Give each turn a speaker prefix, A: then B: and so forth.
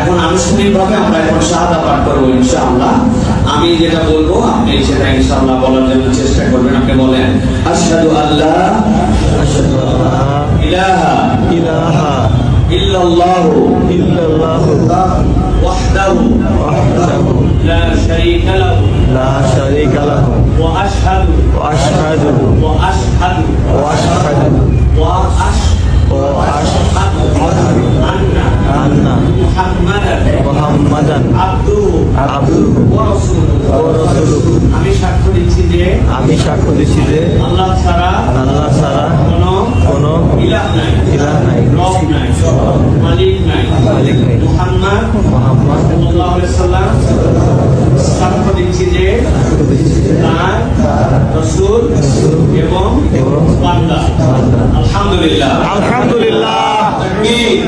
A: এখন আনুষ্ঠানিকভাবে আমরা এখন শাহাদা পাঠ করবো ইনশাআল্লাহ। আমি যেটা বলবো আপনি সেটা ইনশাআল্লাহ বলার জন্য চেষ্টা করবেন। আপনি বলেন আশহাদু আল্লাহ ইলাহা
B: ইলাহা
A: ইল্লাল্লাহু
B: ইল্লাল্লাহু
A: ওয়াহদাহু লা শারীকা লাহু
B: লা শারীকা লাহু
A: ওয়া আশহাদু
B: ওয়া আশহাদু
A: ওয়া আশহাদু আন্না
B: মুহাম্মাদান
A: আবদুহু ওয়া রাসূলুহু। আমি সাক্ষ্য দিচ্ছি যে আল্লাহ ছাড়া কোনো ইলাহ নাই, রব নাই, মালিক নাই। মুহাম্মদ সাল্লাল্লাহু আলাইহি সাল্লাম সাক্ষ্য দিচ্ছি যে তার রাসূল এবং বান্দা। আলহামদুলিল্লাহ।
B: আলহামদুলিল্লাহ।
A: তাকবীর।